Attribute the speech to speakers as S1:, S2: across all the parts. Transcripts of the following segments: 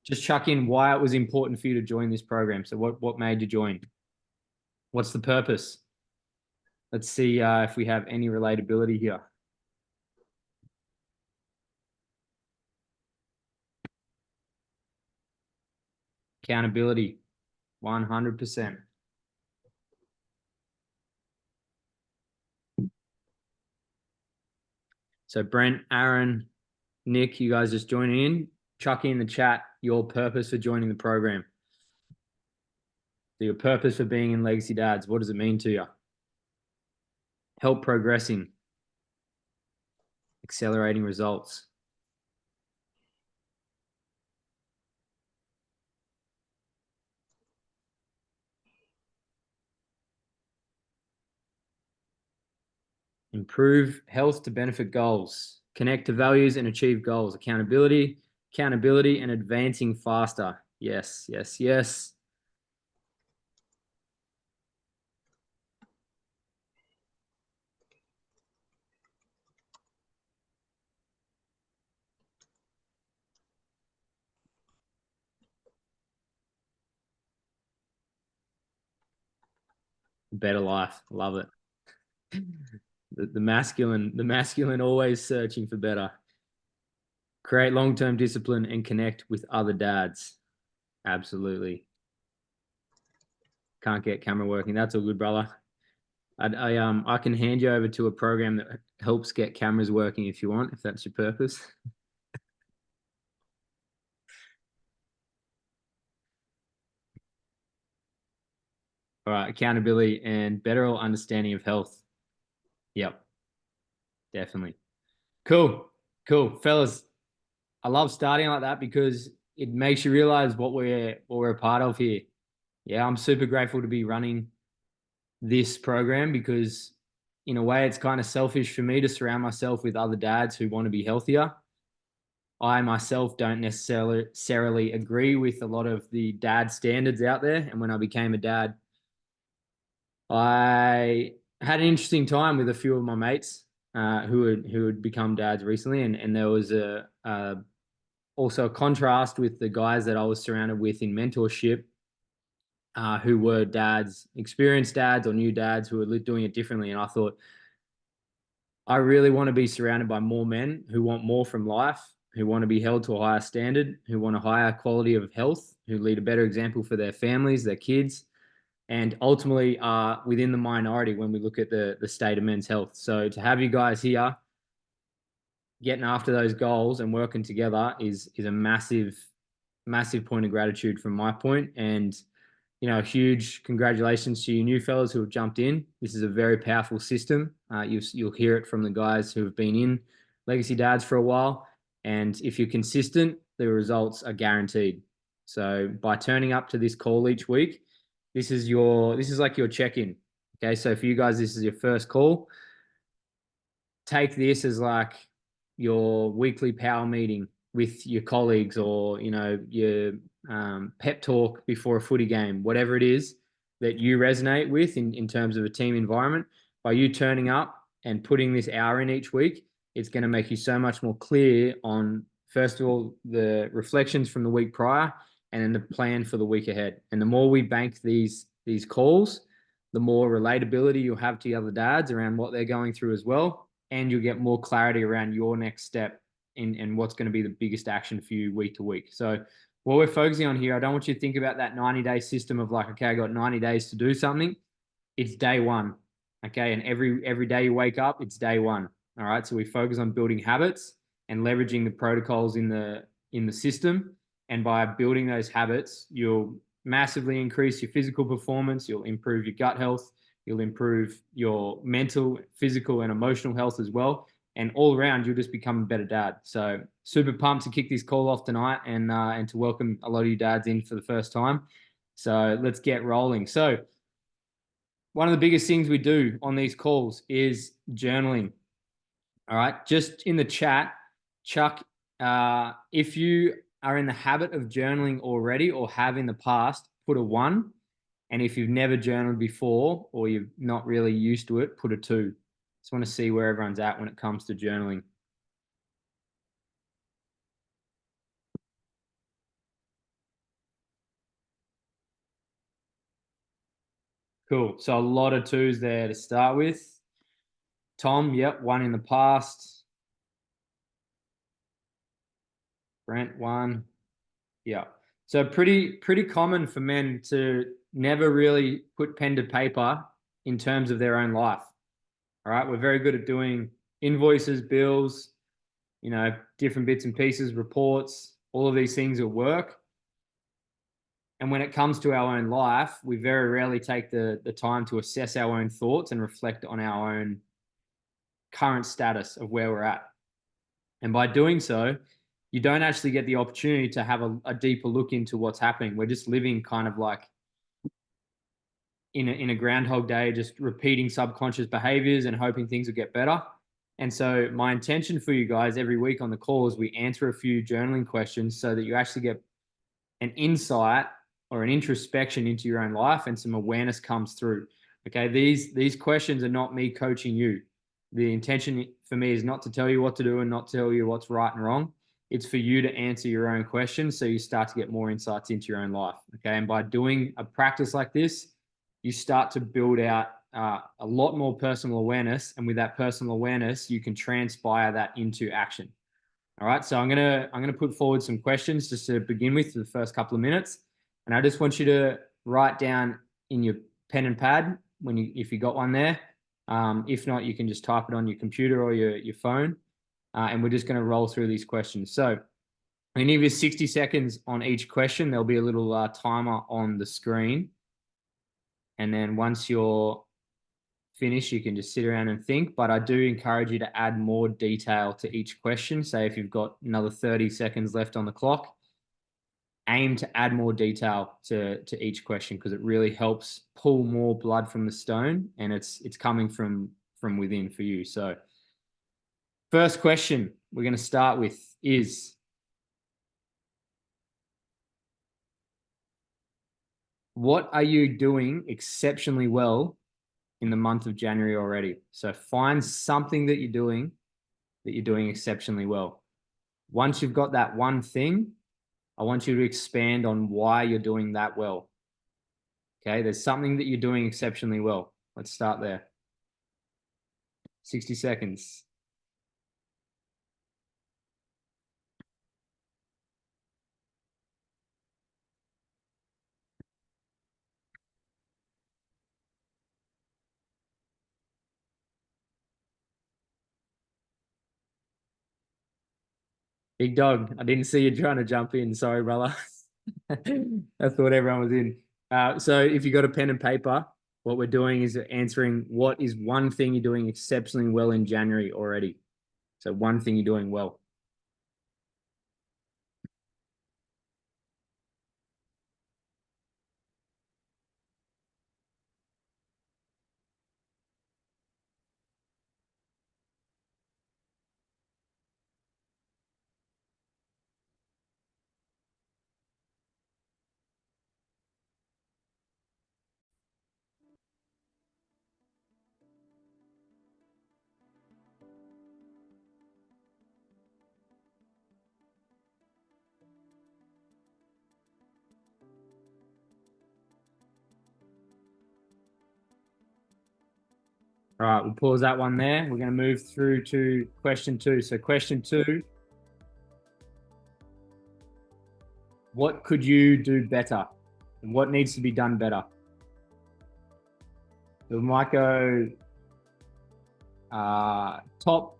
S1: just chuck in why it was important for you to join this program. So what made you join? What's the purpose? Let's see if we have any relatability here. Accountability, 100%. So Brent, Aaron, Nick, you guys just joining in. Chuck in the chat your purpose for joining the program. So your purpose for being in Legacy Dads, what does it mean to you? Help progressing, accelerating results. Improve health to benefit goals. Connect to values and achieve goals. Accountability, and advancing faster. Yes, yes, yes. Better life. Love it. The masculine always searching for better. Create long-term discipline and connect with other dads. Absolutely. Can't get camera working. That's all good, brother. I can hand you over to a program that helps get cameras working if you want, if that's your purpose. All right, accountability and better understanding of health. Yep, definitely. Cool, fellas. I love starting like that because it makes you realize what we're a part of here. Yeah, I'm super grateful to be running this program because in a way it's kind of selfish for me to surround myself with other dads who want to be healthier. I myself don't necessarily agree with a lot of the dad standards out there. And when I became a dad, I had an interesting time with a few of my mates who had become dads recently, and there was also a contrast with the guys that I was surrounded with in mentorship, who were dads, experienced dads or new dads who were doing it differently. And I thought, I really want to be surrounded by more men who want more from life, who want to be held to a higher standard, who want a higher quality of health, who lead a better example for their families, their kids, and ultimately are within the minority when we look at the state of men's health. So to have you guys here getting after those goals and working together is a massive point of gratitude from my point. And a huge congratulations to you new fellas who have jumped in. This is a very powerful system. You'll hear it from the guys who have been in Legacy Dads for a while. And if you're consistent, the results are guaranteed. So by turning up to this call each week, this is like your check-in. Okay, so for you guys, this is your first call. Take this as like your weekly power meeting with your colleagues, or your pep talk before a footy game, whatever it is that you resonate with in terms of a team environment. By you turning up and putting this hour in each week, it's going to make you so much more clear on, first of all, the reflections from the week prior, and then the plan for the week ahead. And the more we bank these calls, the more relatability you'll have to the other dads around what they're going through as well, and you'll get more clarity around your next step and what's going to be the biggest action for you week to week. So what we're focusing on here, I don't want you to think about that 90-day system of like, okay, I got 90 days to do something. It's day one. Okay. And every day you wake up, it's day one. All right. So we focus on building habits and leveraging the protocols in the system. And by building those habits, you'll massively increase your physical performance. You'll improve your gut health. You'll improve your mental, physical, and emotional health as well. And all around, you'll just become a better dad. So super pumped to kick this call off tonight and to welcome a lot of you dads in for the first time. So let's get rolling. So one of the biggest things we do on these calls is journaling. All right. Just in the chat, Chuck, if you are in the habit of journaling already or have in the past, put a 1. And if you've never journaled before or you're not really used to it, put a 2. Just want to see where everyone's at when it comes to journaling. Cool. So a lot of twos there to start with. Tom, yep, one in the past. Brent, one. Yeah. So pretty common for men to never really put pen to paper in terms of their own life. All right. We're very good at doing invoices, bills, different bits and pieces, reports, all of these things at work. And when it comes to our own life, we very rarely take the time to assess our own thoughts and reflect on our own current status of where we're at. And by doing so, you don't actually get the opportunity to have a deeper look into what's happening. We're just living kind of like in a Groundhog Day, just repeating subconscious behaviors and hoping things will get better. And so my intention for you guys every week on the call is we answer a few journaling questions so that you actually get an insight or an introspection into your own life and some awareness comes through. Okay, these questions are not me coaching you. The intention for me is not to tell you what to do and not tell you what's right and wrong. It's for you to answer your own questions so you start to get more insights into your own life. Okay, and by doing a practice like this, you start to build out a lot more personal awareness, and with that personal awareness, you can transpire that into action. All right, so I'm gonna put forward some questions just to begin with for the first couple of minutes, and I just want you to write down in your pen and pad if you got one there. If not, you can just type it on your computer or your phone, and we're just going to roll through these questions. So I'm going to give you 60 seconds on each question. There'll be a little timer on the screen, and then once you're finished, you can just sit around and think. But I do encourage you to add more detail to each question. Say if you've got another 30 seconds left on the clock, aim to add more detail to each question because it really helps pull more blood from the stone, and it's coming from within for you. So first question we're going to start with is, what are you doing exceptionally well in the month of January already? So find something that you're doing exceptionally well. Once you've got that one thing, I want you to expand on why you're doing that well. Okay, there's something that you're doing exceptionally well. Let's start there. 60 seconds. Big dog, I didn't see you trying to jump in. Sorry, brother. I thought everyone was in. So if you got a pen and paper, what we're doing is answering what is one thing you're doing exceptionally well in January already. So one thing you're doing well. All right, we'll pause that one there. We're going to move through to question two. So question two, what could you do better? And what needs to be done better? So we might go top.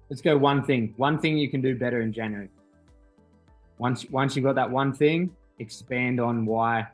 S1: Let's go one thing. One thing you can do better in January. Once you've got that one thing, expand on why.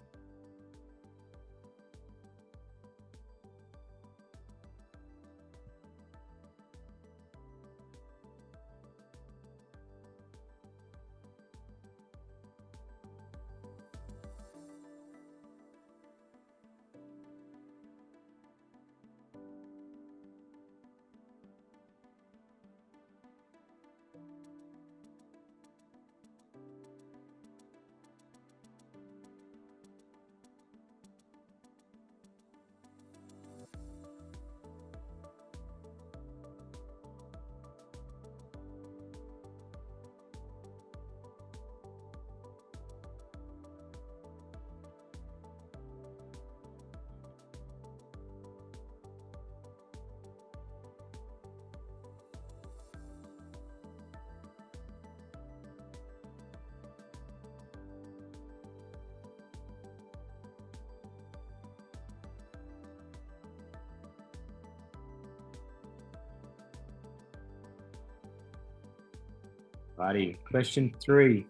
S1: Buddy. Question 3.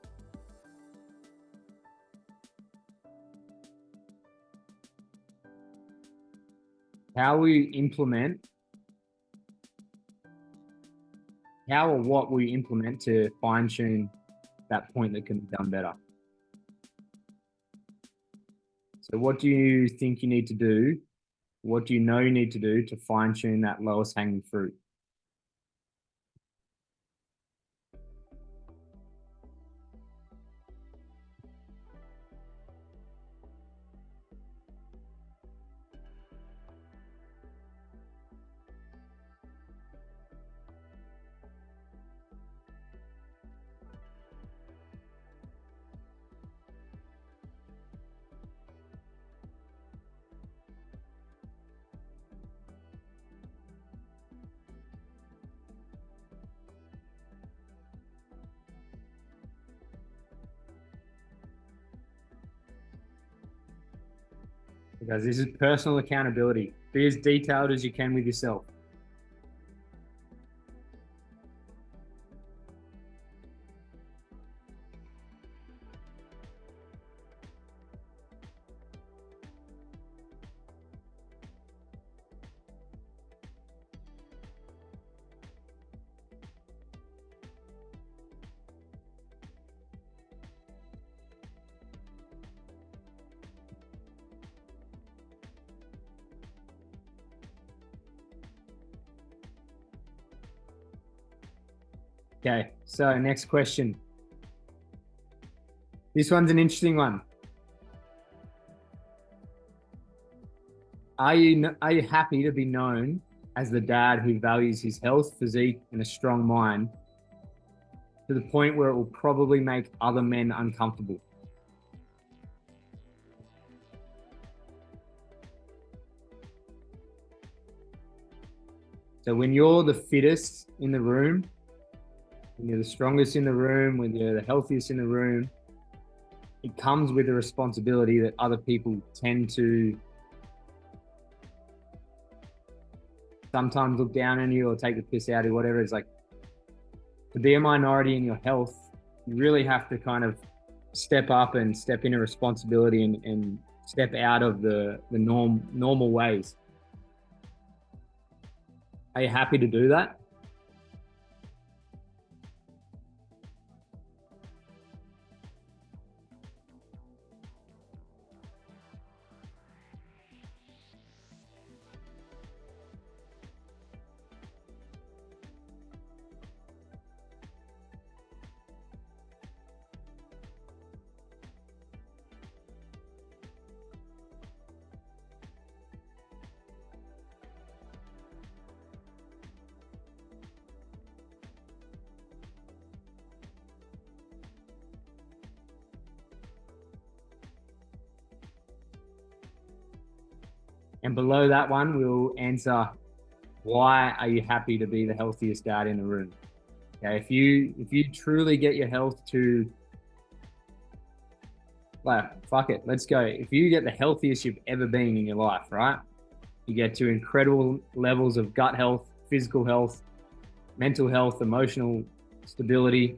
S1: How will you implement, how or what will you implement to fine tune that point that can be done better? So what do you think you need to do? What do you know you need to do to fine tune that lowest hanging fruit? Because this is personal accountability. Be as detailed as you can with yourself. Okay, so next question. This one's an interesting one. Are you happy to be known as the dad who values his health, physique, and a strong mind to the point where it will probably make other men uncomfortable? So when you're the fittest in the room, when you're the strongest in the room, when you're the healthiest in the room, it comes with a responsibility that other people tend to sometimes look down on you or take the piss out of you, whatever. It's like, to be a minority in your health, you really have to kind of step up and step into responsibility and step out of the normal ways. Are you happy to do that? And below that one, we'll answer, why are you happy to be the healthiest dad in the room? Okay, if you truly get your health to, like, fuck it, let's go. If you get the healthiest you've ever been in your life, right? You get to incredible levels of gut health, physical health, mental health, emotional stability,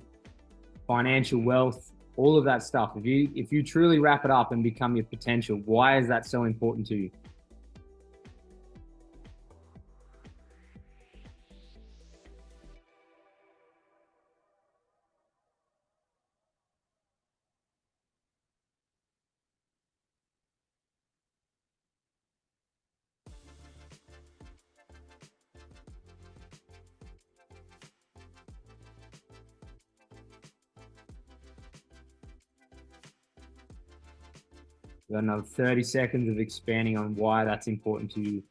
S1: financial wealth, all of that stuff. If you truly wrap it up and become your potential, why is that so important to you? We've got another 30 seconds of expanding on why that's important to you.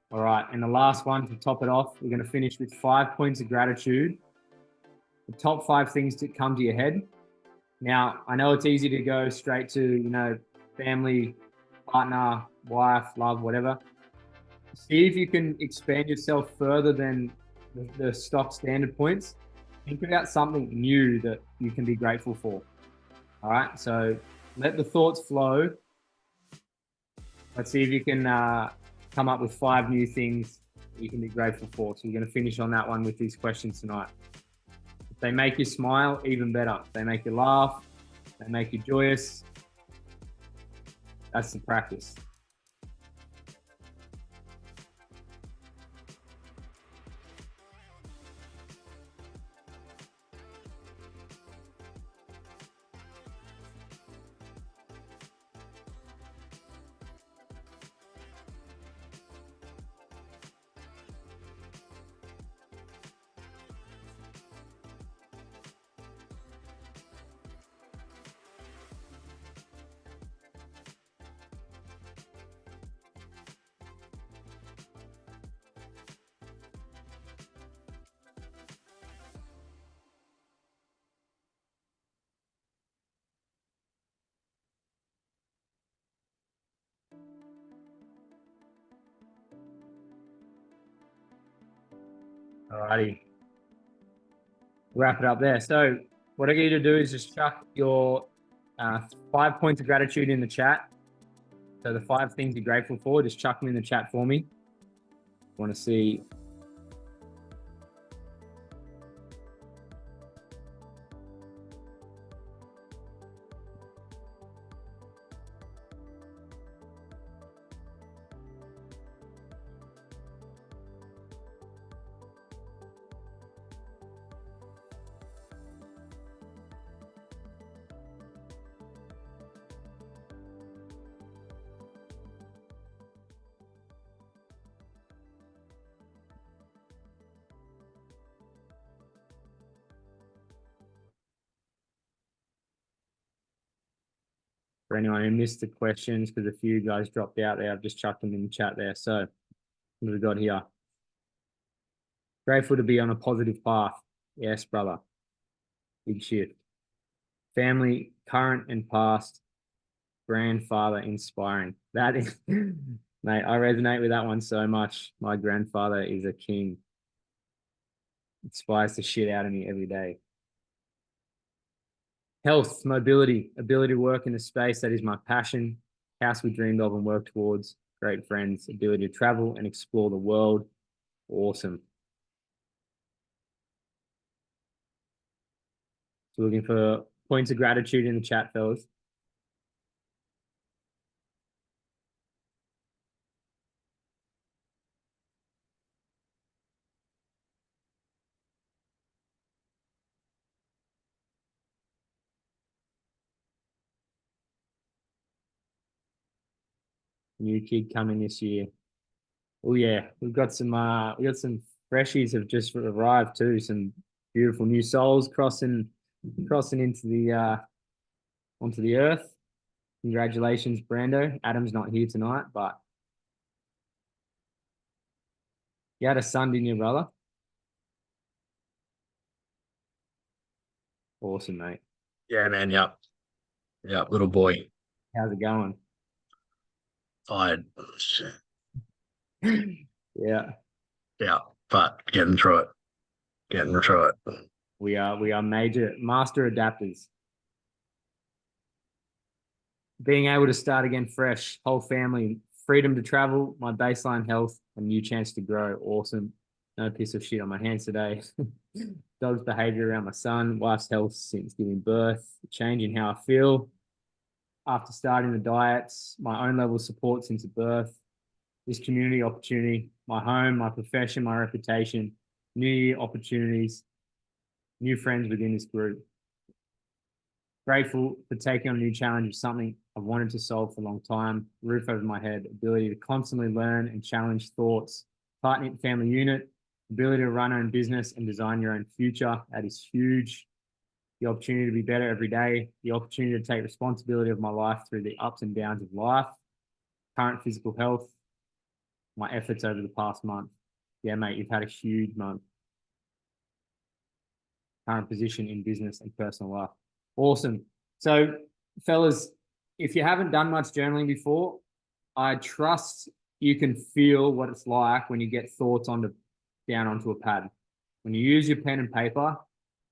S1: All right. And the last one to top it off, we're going to finish with 5 points of gratitude. The top 5 things that come to your head. Now, I know it's easy to go straight to, family, partner, wife, love, whatever. See if you can expand yourself further than the stock standard points. Think about something new that you can be grateful for. All right. So let the thoughts flow. Let's see if you can come up with 5 new things that you can be grateful for. So we're going to finish on that one with these questions tonight. If they make you smile, even better. If they make you laugh, they make you joyous. That's the practice. Alrighty. Wrap it up there. So what I get you to do is just chuck your 5 points of gratitude in the chat. So the 5 things you're grateful for, just chuck them in the chat for me. I want to see. For anyone who missed the questions, because a few guys dropped out there, I've just chucked them in the chat there. So what have we got here? Grateful to be on a positive path. Yes, brother. Big shift. Family, current and past. Grandfather, inspiring. That is, mate, I resonate with that one so much. My grandfather is a king. Inspires the shit out of me every day. Health, mobility, ability to work in a space that is my passion, house we dreamed of and worked towards, great friends, ability to travel and explore the world. Awesome. So looking for points of gratitude in the chat, fellas. New kid coming this year. Oh yeah, we've got some freshies have just arrived too. Some beautiful new souls crossing into the onto the earth. Congratulations, Brando. Adam's not here tonight, but you had a son, didn't you, brother? Awesome, mate.
S2: Yeah, man. Yep. Yep. Little boy.
S1: How's it going?
S2: Tired.
S1: Yeah,
S2: Yeah. But getting through it. Getting through it.
S1: we are major master adapters. Being able to start again fresh, whole family, freedom to travel, my baseline health, a new chance to grow. Awesome. No piece of shit on my hands today. Dog's behavior around my son, wife's health since giving birth, change in how I feel after starting the diets, my own level of support since birth, this community opportunity, my home, my profession, my reputation, new year opportunities, new friends within this group. Grateful for taking on a new challenge of something I've wanted to solve for a long time, roof over my head, ability to constantly learn and challenge thoughts, tight-knit family unit, ability to run our own business and design your own future. That is huge. The opportunity to be better every day, the opportunity to take responsibility of my life through the ups and downs of life, current physical health, my efforts over the past month. Yeah, mate, you've had a huge month. Current position in business and personal life. Awesome. So, fellas, if you haven't done much journaling before, I trust you can feel what it's like when you get thoughts down onto a pad. When you use your pen and paper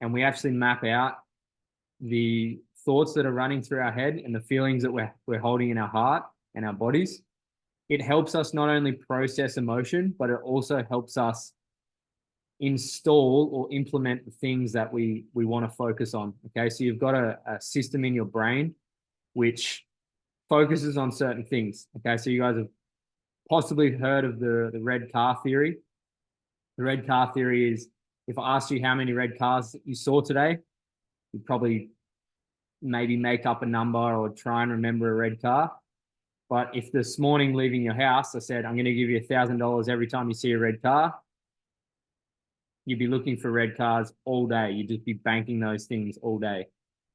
S1: and we actually map out the thoughts that are running through our head and the feelings that we're holding in our heart and our bodies, it helps us not only process emotion, but it also helps us install or implement the things that we want to focus on. Okay, so you've got a system in your brain which focuses on certain things. Okay, so you guys have possibly heard of the red car theory. The red car theory is, if I asked you how many red cars you saw today, you'd probably maybe make up a number or try and remember a red car. But if this morning leaving your house, I said, I'm going to give you $1,000 every time you see a red car, you'd be looking for red cars all day. You'd just be banking those things all day.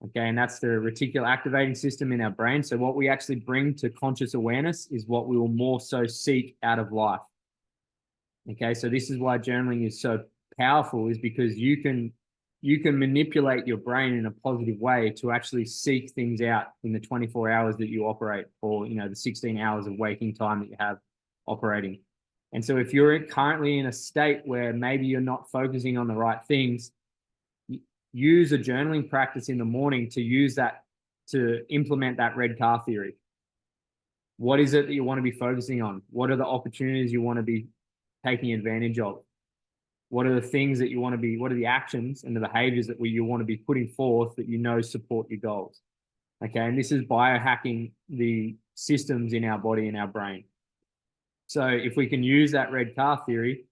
S1: Okay, and that's the reticular activating system in our brain. So what we actually bring to conscious awareness is what we will more so seek out of life. Okay, so this is why journaling is so powerful, is because you can manipulate your brain in a positive way to actually seek things out in the 24 hours that you operate, or the 16 hours of waking time that you have operating. And so if you're currently in a state where maybe you're not focusing on the right things, use a journaling practice in the morning to use that to implement that red car theory. What is it that you want to be focusing on? What are the opportunities you want to be taking advantage of? What are the things that you want to be, what are the actions and the behaviors that you want to be putting forth that support your goals? Okay, and this is biohacking the systems in our body and our brain. So if we can use that red car theory,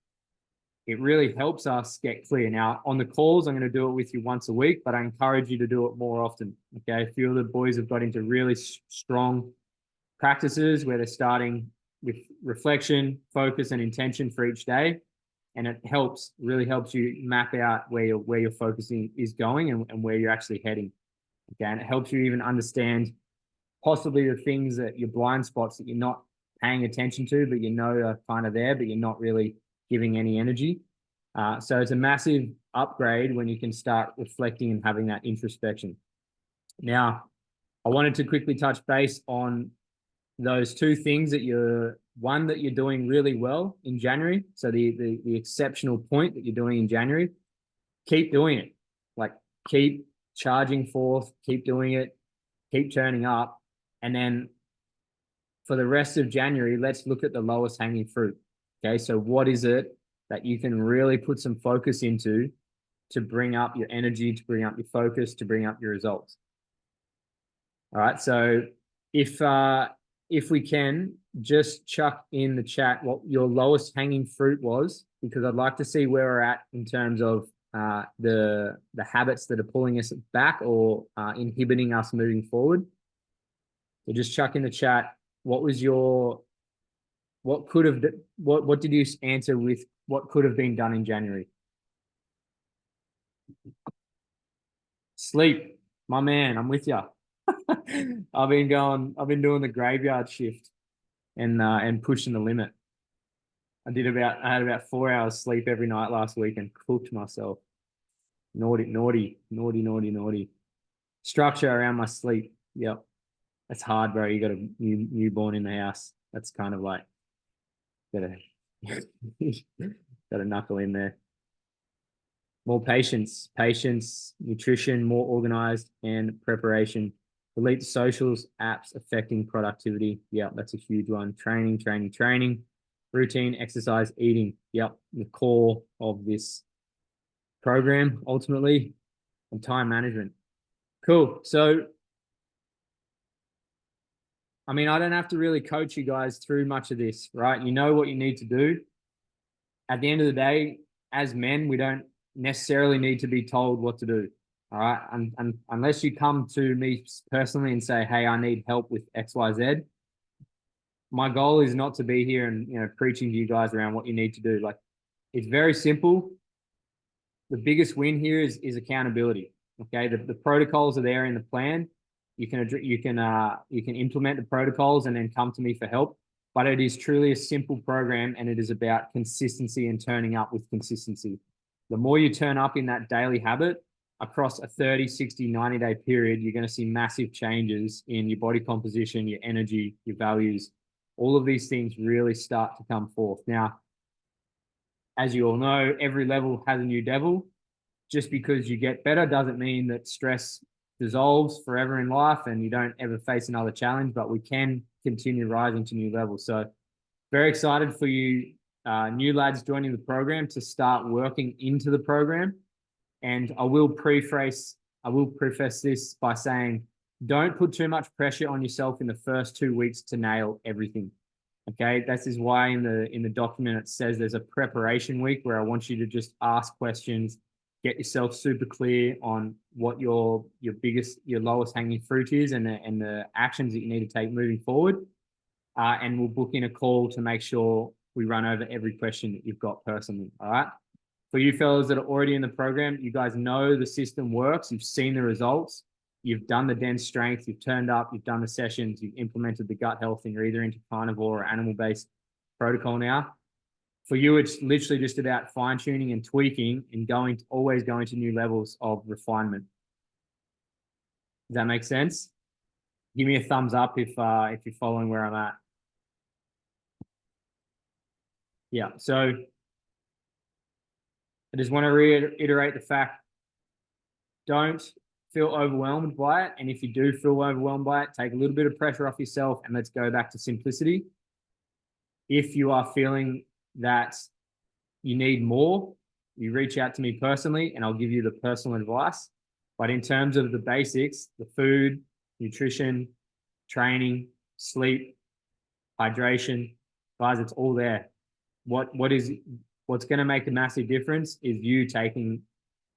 S1: it really helps us get clear. Now, on the calls, I'm going to do it with you once a week, but I encourage you to do it more often. Okay, a few of the boys have got into really strong practices where they're starting with reflection, focus, and intention for each day. And it really helps you map out where your focusing is going and where you're actually heading. Okay, and it helps you even understand possibly the things that your blind spots that you're not paying attention to, but are kind of there, but you're not really giving any energy. So it's a massive upgrade when you can start reflecting and having that introspection. Now, I wanted to quickly touch base on those two things that you're doing really well in January. So the exceptional point that you're doing in January, keep doing it. Like, keep charging forth, keep doing it, keep turning up. And then for the rest of January, let's look at the lowest hanging fruit. Okay, so what is it that you can really put some focus into to bring up your energy, to bring up your focus, to bring up your results? All right, so if we can, just chuck in the chat what your lowest hanging fruit was, because I'd like to see where we're at in terms of the habits that are pulling us back or inhibiting us moving forward. So just chuck in the chat, what did you answer with what could have been done in January? Sleep, my man, I'm with you. I've been doing the graveyard shift and pushing the limit. I had about 4 hours sleep every night last week and cooked myself. Naughty. Structure around my sleep. Yep. That's hard, bro. You got a newborn in the house. That's kind of like, gotta knuckle in there. More patience, nutrition, more organized, and preparation. Delete socials, apps affecting productivity. Yep, that's a huge one. Training. Routine, exercise, eating. Yep, the core of this program ultimately, and time management. Cool. So, I mean, I don't have to really coach you guys through much of this, right? You know what you need to do. At the end of the day, as men, we don't necessarily need to be told what to do. All right. And unless you come to me personally and say, hey, I need help with XYZ, my goal is not to be here and preaching to you guys around what you need to do. Like, it's very simple. The biggest win here is accountability. Okay. The protocols are there in the plan. You can implement the protocols and then come to me for help. but it is truly a simple program, and it is about consistency and turning up with consistency. The more you turn up in that daily habit across a 30, 60, 90-day period, you're going to see massive changes in your body composition, your energy, your values. All of these things really start to come forth. Now, as you all know, every level has a new devil. Just because you get better doesn't mean that stress dissolves forever in life and you don't ever face another challenge, but we can continue rising to new levels. So very excited for you new lads joining the program to start working into the program. And I will preface this by saying, don't put too much pressure on yourself in the first 2 weeks to nail everything. Okay, this is why in the document it says there's a preparation week where I want you to just ask questions, get yourself super clear on what your lowest hanging fruit is, and the actions that you need to take moving forward. And we'll book in a call to make sure we run over every question that you've got personally. All right. For you fellas that are already in the program, you guys know the system works. You've seen the results. You've done the dense strength. You've turned up. You've done the sessions. You've implemented the gut health, and you're either into carnivore or animal-based protocol now. For you, it's literally just about fine-tuning and tweaking and always going to new levels of refinement. Does that make sense? Give me a thumbs up if you're following where I'm at. Yeah. So I just want to reiterate the fact, don't feel overwhelmed by it. And if you do feel overwhelmed by it, take a little bit of pressure off yourself and let's go back to simplicity. If you are feeling that you need more, you reach out to me personally and I'll give you the personal advice. But in terms of the basics, the food, nutrition, training, sleep, hydration, guys, it's all there. What's going to make a massive difference is you taking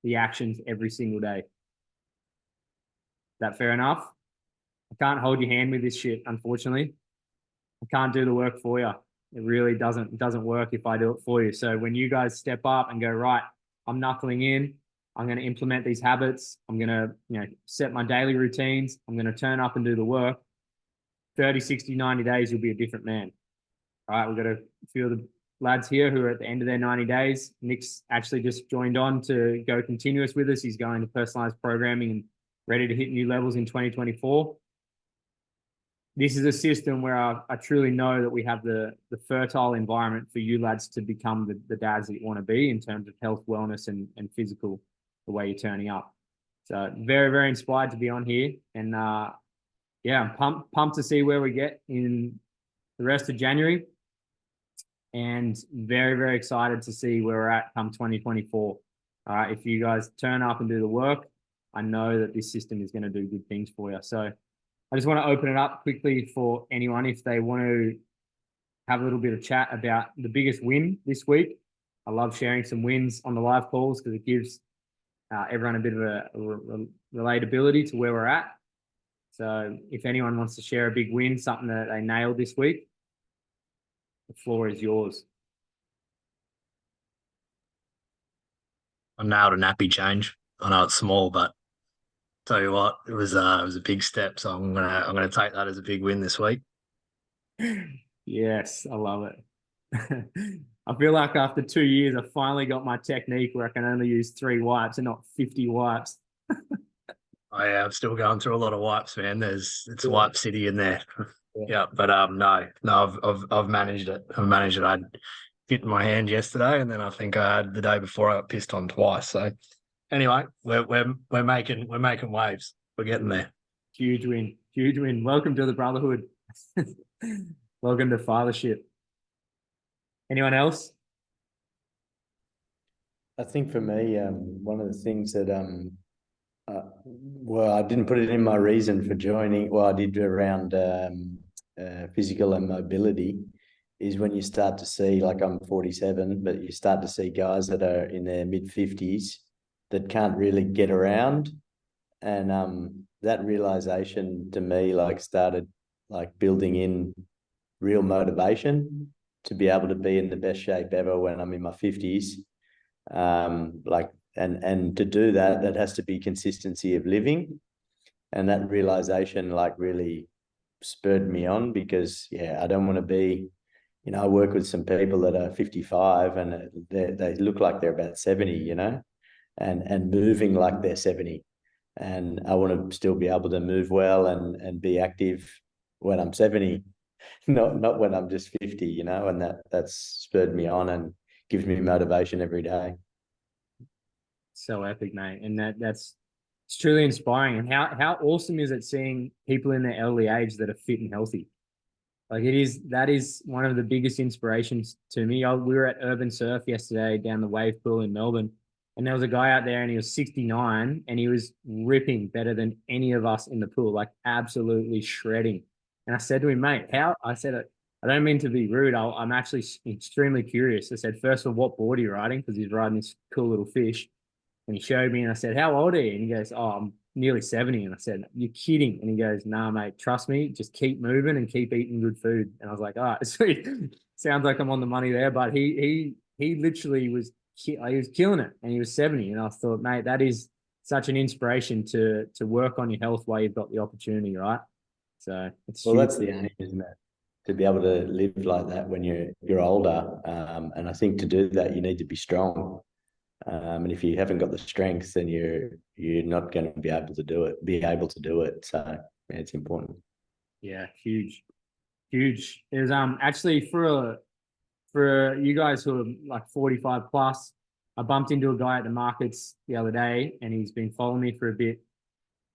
S1: the actions every single day. Is that fair enough? I can't hold your hand with this shit, unfortunately. I can't do the work for you. It really doesn't work if I do it for you. So when you guys step up and go, right, I'm knuckling in, I'm going to implement these habits, I'm going to set my daily routines, I'm going to turn up and do the work, 30, 60, 90 days, you'll be a different man. All right, we've got a few of the lads here who are at the end of their 90 days. Nick's actually just joined on to go continuous with us. He's going to personalized programming and ready to hit new levels in 2024. This is a system where I truly know that we have the fertile environment for you lads to become the dads that you want to be in terms of health, wellness, and physical, the way you're turning up. So very, very inspired to be on here. And yeah, I'm pumped to see where we get in the rest of January. And very, very excited to see where we're at come 2024. All right, if you guys turn up and do the work, I know that this system is going to do good things for you. So I just want to open it up quickly for anyone if they want to have a little bit of chat about the biggest win this week. I love sharing some wins on the live calls because it gives everyone a bit of a relatability to where we're at. So if anyone wants to share a big win, something that they nailed this week, the floor is yours.
S2: I nailed a nappy change. I know it's small, but tell you what, it was a big step. So I'm gonna take that as a big win this week.
S1: Yes, I love it. I feel like after 2 years, I finally got my technique where I can only use 3 wipes and not 50 wipes.
S2: I'm still going through a lot of wipes, man. It's wipe city in there.
S1: Yeah.
S2: But no, I've managed it. I've managed it. I hit my hand yesterday, and then I think I had the day before I got pissed on twice. So anyway, we're making waves. We're getting there.
S1: Huge win. Huge win. Welcome to the brotherhood. Welcome to fathership. Anyone else?
S3: I think for me, one of the things that well, I didn't put it in my reason for joining. Well, I did around physical and mobility. Is when you start to see, like I'm 47, but you start to see guys that are in their mid-50s that can't really get around, and that realization to me started building in real motivation to be able to be in the best shape ever when I'm in my 50s. And to do that has to be consistency of living, and that realization really spurred me on because, I don't want to be, I work with some people that are 55 and they look like they're about 70, and moving like they're 70. And I want to still be able to move well and be active when I'm 70, not when I'm just 50, and that's spurred me on and gives me motivation every day.
S1: So epic, mate. And that's it's truly inspiring. And how awesome is it seeing people in their early age that are fit and healthy? Like that is one of the biggest inspirations to me. We were at Urban Surf yesterday down the wave pool in Melbourne, and there was a guy out there and he was 69 and he was ripping better than any of us in the pool, like absolutely shredding. And I said to him, mate, I said, I don't mean to be rude. I'm actually extremely curious. I said, first of all, what board are you riding? Because he's riding this cool little fish. And he showed me and I said, how old are you? And he goes, oh, I'm nearly 70. And I said, you're kidding. And he goes, nah, mate, trust me, just keep moving and keep eating good food. And I was like, all right, sweet. Sounds like I'm on the money there. But he literally he was killing it and he was 70. And I thought, mate, that is such an inspiration to work on your health while you've got the opportunity, right? So it's
S3: that's the aim, isn't it? To be able to live like that when you're older. And I think to do that, you need to be strong. And if you haven't got the strength, then you're not going to be able to do it. So it's important.
S1: Yeah, huge. There's actually for you guys who are like 45 plus, I bumped into a guy at the markets the other day, and he's been following me for a bit.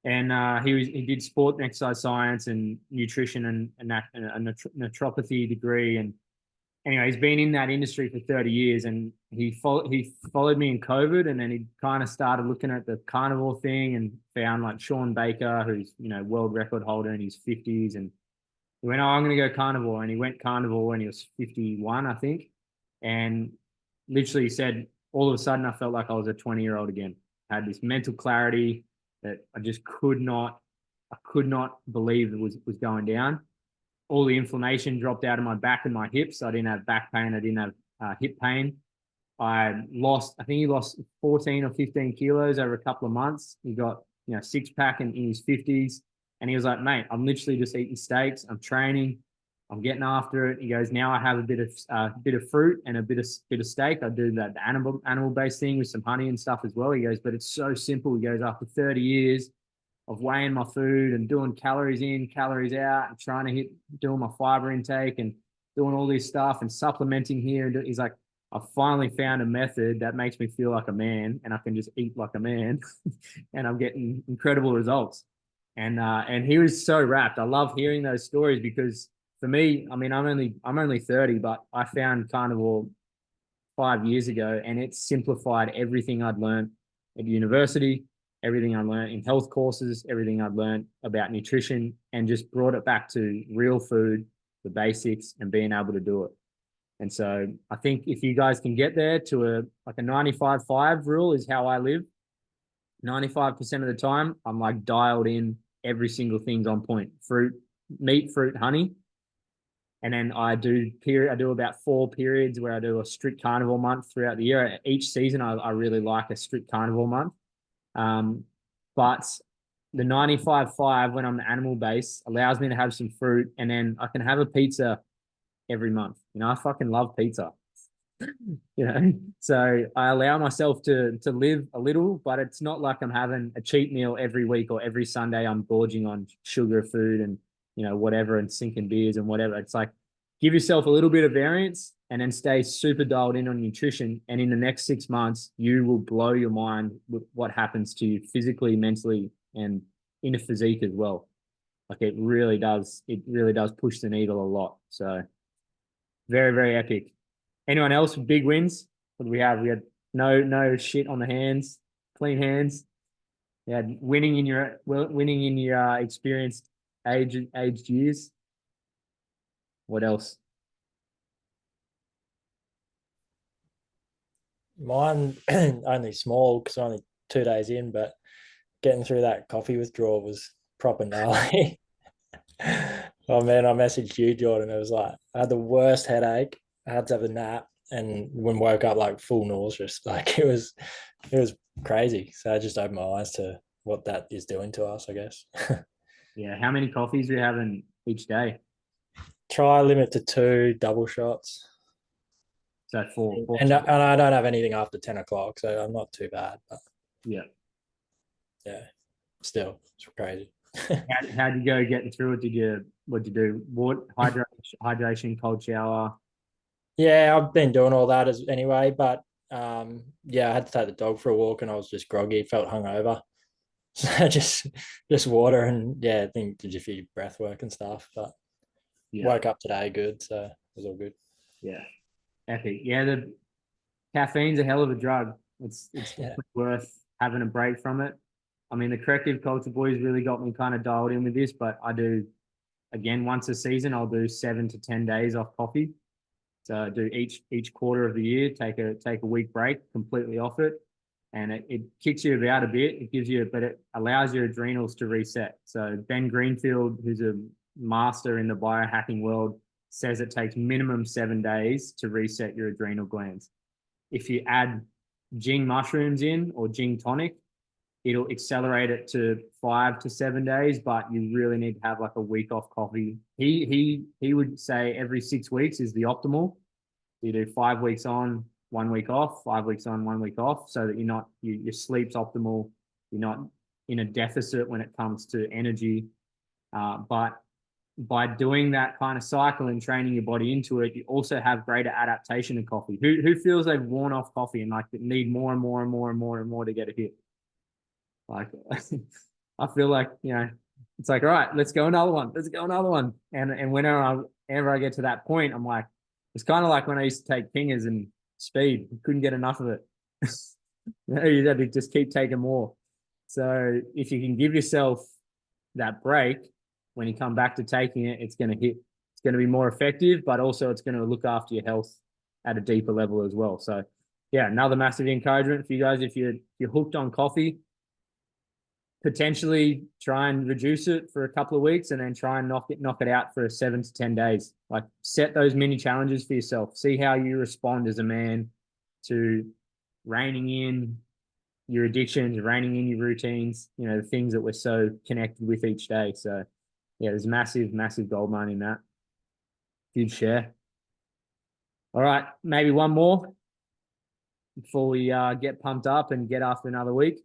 S1: And he did sport and exercise science and nutrition and a naturopathy degree. And anyway, he's been in that industry for 30 years, and he followed me in COVID, and then he kind of started looking at the carnivore thing and found like Sean Baker, who's world record holder in his 50s, and he went, oh, I'm going to go carnivore, and he went carnivore when he was 51, I think, and literally said, all of a sudden I felt like I was a 20-year-old again. I had this mental clarity that I just could not believe it was going down. All the inflammation dropped out of my back and my hips. I didn't have back pain. I didn't have hip pain. I think he lost 14 or 15 kilos over a couple of months. He got, six pack in his 50s. And he was like, mate, I'm literally just eating steaks. I'm training. I'm getting after it. He goes, now I have a bit of fruit and a bit of steak. I do that animal based thing with some honey and stuff as well. He goes, but it's so simple. He goes, after 30 years of weighing my food and doing calories in, calories out, and trying to doing my fiber intake and doing all this stuff and supplementing here. And he's like, I finally found a method that makes me feel like a man, and I can just eat like a man, and I'm getting incredible results. And he was so wrapped. I love hearing those stories because for me, I mean, I'm only 30, but I found carnivore 5 years ago, and it simplified everything I'd learned at university, everything I learned in health courses, everything I'd learned about nutrition, and just brought it back to real food, the basics, and being able to do it. And so I think if you guys can get there to a 95-5 rule is how I live. 95% of the time, I'm like dialed in, every single thing's on point. Meat, fruit, honey. And then I do about 4 periods where I do a strict carnivore month throughout the year. Each season, I really like a strict carnivore month. But the 95-5 when I'm animal based allows me to have some fruit, and then I can have a pizza every month. I fucking love pizza. So I allow myself to live a little, but it's not like I'm having a cheat meal every week or every Sunday I'm gorging on sugar food and whatever, and sinking beers and whatever. It's like, give yourself a little bit of variance and then stay super dialed in on nutrition. And in the next 6 months, you will blow your mind with what happens to you physically, mentally, and in a physique as well. Like it really does push the needle a lot. So very, very epic. Anyone else with big wins? What do we have? We had no shit on the hands, clean hands. We had winning in your experienced aged years. What else?
S4: Mine only small because only 2 days in, but getting through that coffee withdrawal was proper gnarly. Oh man, I messaged you, Jordan. It was like I had the worst headache. I had to have a nap, and when woke up like full nauseous, like it was crazy. So I just opened my eyes to what that is doing to us, I guess.
S1: Yeah. How many coffees were you having each day?
S4: Try limit to 2 double shots.
S1: So four.
S4: And I don't have anything after 10 o'clock, so I'm not too bad. But
S1: Yeah.
S4: yeah, still, it's crazy.
S1: How did you go getting through it? What'd you do? Water, hydration, cold shower.
S4: Yeah, I've been doing all that anyway, but yeah, I had to take the dog for a walk and I was just groggy, felt hungover. So just water and yeah, I think did a few breath work and stuff. But woke up today good, so it was all good.
S1: Yeah. Epic. Yeah, the caffeine's a hell of a drug. It's
S4: Yeah.
S1: worth having a break from it. I mean, the corrective culture boys really got me kind of dialed in with this, but I do, again, once a season, I'll do 7 to 10 days off coffee. So I do each quarter of the year, take a week break completely off it. And it kicks you about a bit. It gives you, but it allows your adrenals to reset. So Ben Greenfield, who's a master in the biohacking world, says it takes minimum 7 days to reset your adrenal glands. If you add Jing mushrooms in or Jing tonic, it'll accelerate it to 5 to 7 days, but you really need to have like a week off coffee. He would say every 6 weeks is the optimal. You do 5 weeks on, 1 week off, 5 weeks on, 1 week off, so that your sleep's optimal. You're not in a deficit when it comes to energy. But by doing that kind of cycle and training your body into it, you also have greater adaptation to coffee. Who feels they've worn off coffee and like need more and more and more and more and more to get a hit? Like, I feel like, it's like, all right, let's go another one. Let's go another one. And whenever I get to that point, I'm like, it's kind of like when I used to take pingers and speed, couldn't get enough of it. You had to just keep taking more. So if you can give yourself that break, when you come back to taking it, it's going to hit. It's going to be more effective, but also it's going to look after your health at a deeper level as well. So yeah, another massive encouragement for you guys. If you're hooked on coffee, potentially try and reduce it for a couple of weeks and then try and knock it out for 7 to 10 days. Like, set those mini challenges for yourself. See how you respond as a man to reining in your addictions, reining in your routines, the things that we're so connected with each day. So yeah, there's massive, massive gold mine in that. Huge share. All right, maybe one more before we get pumped up and get after another week.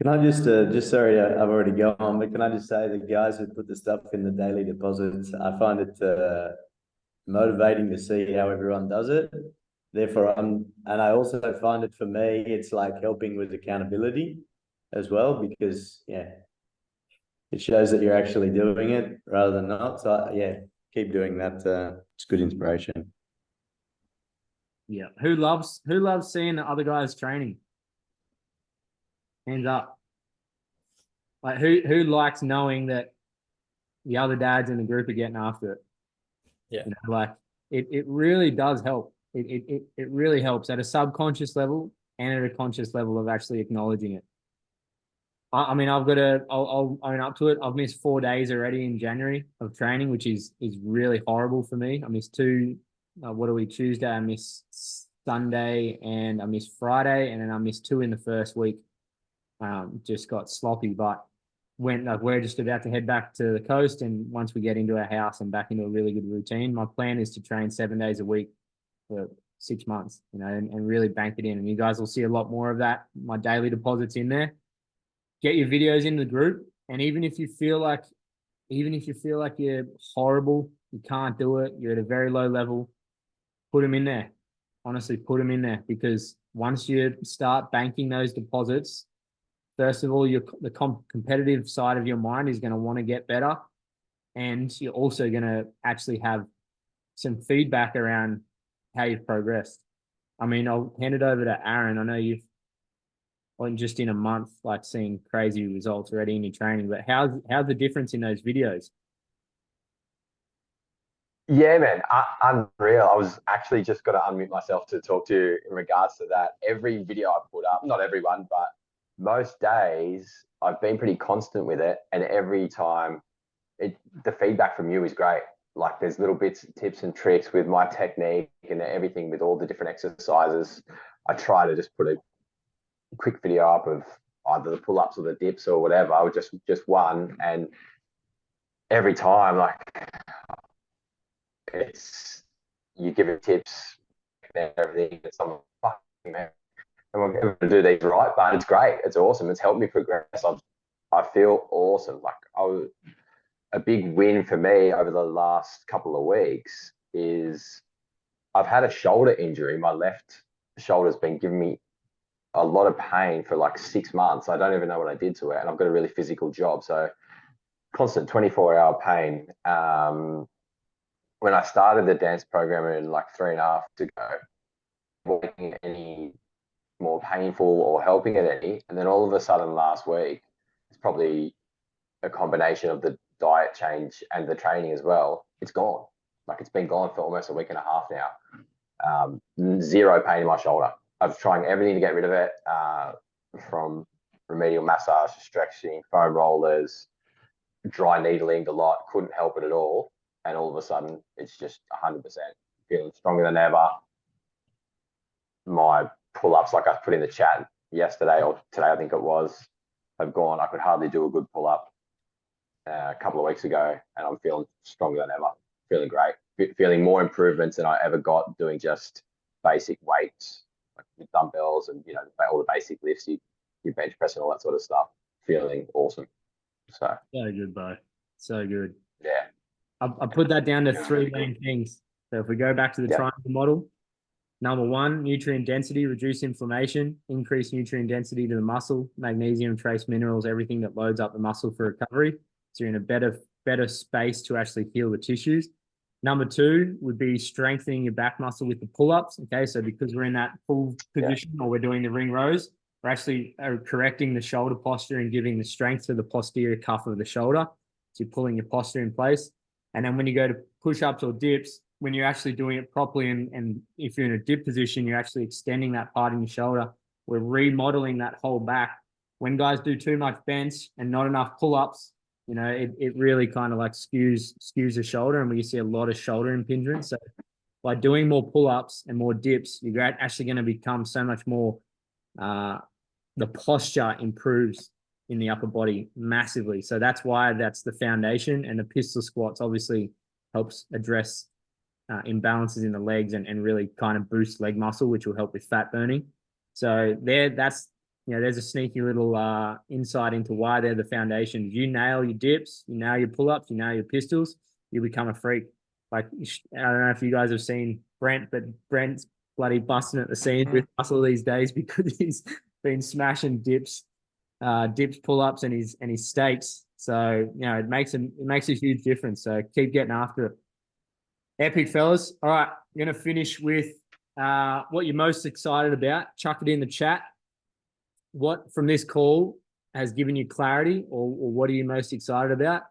S3: Can I just sorry, I've already gone, but can I just say the guys who put the stuff in the daily deposits, I find it motivating to see how everyone does it. Therefore, and I also find it, for me, it's like helping with accountability as well, because it shows that you're actually doing it rather than not. So keep doing that. It's good inspiration.
S1: Yeah. Who loves seeing the other guys training? Hands up. Like, who likes knowing that the other dads in the group are getting after it?
S4: Yeah.
S1: Like, it really does help. It really helps at a subconscious level and at a conscious level of actually acknowledging it. I mean, I'll own up to it. I've missed 4 days already in January of training, which is really horrible for me. I missed 2. What are we? Tuesday, I missed Sunday, and I missed Friday, and then I missed 2 in the first week. Just got sloppy, but we're just about to head back to the coast, and once we get into our house and back into a really good routine, my plan is to train 7 days a week for 6 months, and really bank it in. And you guys will see a lot more of that. My daily deposits in there. Get your videos in the group, and even if you feel like you're horrible, you can't do it, you're at a very low level, put them in there. Honestly, put them in there, because once you start banking those deposits, first of all, the competitive side of your mind is going to want to get better. And you're also going to actually have some feedback around how you've progressed. I mean, I'll hand it over to Aaron. I know you've just in a month, like, seeing crazy results already in your training, but how's the difference in those videos?
S5: Yeah, man, unreal. I was actually just got to unmute myself to talk to you in regards to that. Every video I put up, not everyone, but most days, I've been pretty constant with it. And every time, the feedback from you is great. Like, there's little bits, tips and tricks with my technique and everything with all the different exercises. I try to just put a quick video up of either the pull-ups or the dips or whatever, or just one. And every time, like, it's, you give it tips and everything. It's something, fucking man, I'm going to do these right, but it's great. It's awesome. It's helped me progress. I feel awesome. Like, a big win for me over the last couple of weeks is I've had a shoulder injury. My left shoulder's been giving me a lot of pain for like 6 months. I don't even know what I did to it. And I've got a really physical job. So constant 24-hour pain. When I started the dance program in like 3.5 to go, wasn't any more painful or helping it any. And then all of a sudden last week, it's probably a combination of the diet change and the training as well. It's gone. Like, it's been gone for almost a week and a half now. Zero pain in my shoulder. I've trying everything to get rid of it, from remedial massage, stretching, foam rollers, dry needling a lot. Couldn't help it at all. And all of a sudden, it's just 100% feeling stronger than ever. My pull-ups, like I put in the chat yesterday or today, I think it was, have gone. I could hardly do a good pull-up a couple of weeks ago, and I'm feeling stronger than ever. Feeling great. Feeling more improvements than I ever got doing just basic weights, like with dumbbells and, you know, all the basic lifts, you bench press and all that sort of stuff. Feeling awesome. So
S1: good, bro. So good.
S5: yeah.
S1: I put that down to 3 main things. So if we go back to the triangle model, number 1, nutrient density, reduce inflammation, increase nutrient density to the muscle, magnesium, trace minerals, everything that loads up the muscle for recovery. So you're in a better space to actually heal the tissues. Number 2 would be strengthening your back muscle with the pull-ups. Okay, so because we're in that full position or we're doing the ring rows, we're actually correcting the shoulder posture and giving the strength to the posterior cuff of the shoulder. So you're pulling your posture in place. And then when you go to push-ups or dips, when you're actually doing it properly, and if you're in a dip position, you're actually extending that part in your shoulder. We're remodeling that whole back. When guys do too much bench and not enough pull-ups, you know, it really kind of like skews the shoulder, and we see a lot of shoulder impingement. So by doing more pull-ups and more dips, you're actually going to become so much more, the posture improves in the upper body massively. So that's why that's the foundation. And the pistol squats obviously helps address imbalances in the legs and really kind of boost leg muscle, which will help with fat burning. So there's a sneaky little insight into why they're the foundation. You nail your dips, you nail your pull-ups, you nail your pistols, you become a freak. Like, I don't know if you guys have seen Brent, but Brent's bloody busting at the seams with muscle these days because he's been smashing dips, pull-ups, and his stakes. So, you know, it makes a huge difference. So keep getting after it. Epic, fellas. All right, I'm going to finish with what you're most excited about. Chuck it in the chat. What from this call has given you clarity, or what are you most excited about?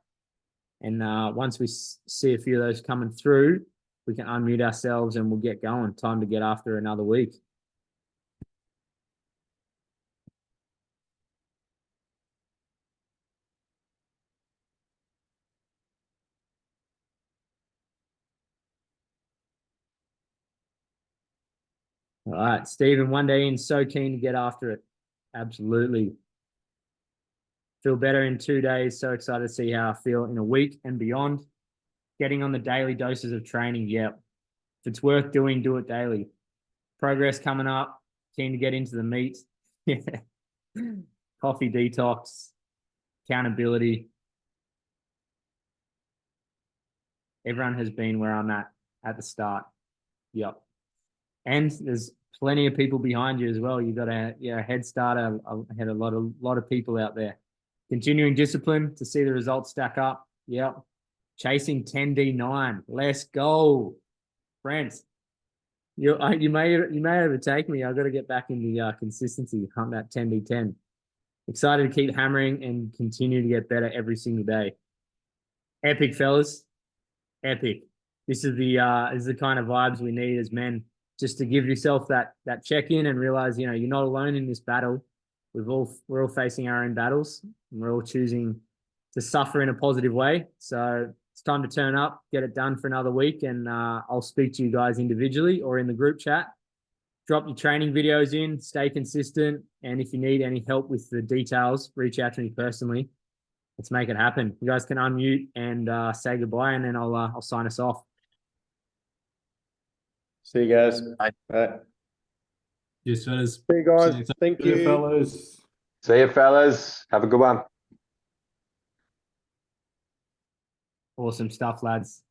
S1: And once we see a few of those coming through, we can unmute ourselves and we'll get going. Time to get after another week. All right, Stephen, one day in, so keen to get after it. Absolutely. Feel better in 2 days. So excited to see how I feel in a week and beyond. Getting on the daily doses of training. Yep. If it's worth doing, do it daily. Progress coming up. Keen to get into the meat. Yeah. Coffee detox. Accountability. Everyone has been where I'm at the start. Yep. And there's plenty of people behind you as well. You've got a head start ahead of a lot of people out there. Continuing discipline to see the results stack up. Yep. Chasing 10D9. Let's go. Friends. You may overtake me. I've got to get back in the consistency. Hunt that 10D10. Excited to keep hammering and continue to get better every single day. Epic, fellas. Epic. This is the kind of vibes we need as men. Just to give yourself that check-in and realize, you know, you're not alone in this battle. We're all facing our own battles, and we're all choosing to suffer in a positive way. So it's time to turn up, get it done for another week, and I'll speak to you guys individually or in the group chat. drop your training videos in, stay consistent. And if you need any help with the details, reach out to me personally. Let's make it happen. You guys can unmute and say goodbye, and then I'll sign us off.
S3: See you guys.
S2: Bye.
S3: Bye.
S6: Cheers, fellas.
S7: Hey guys,
S6: See you next time.
S7: thank
S8: See you,
S7: you.
S8: fellas.
S5: See you, fellas. Have a good one.
S1: Awesome stuff, lads.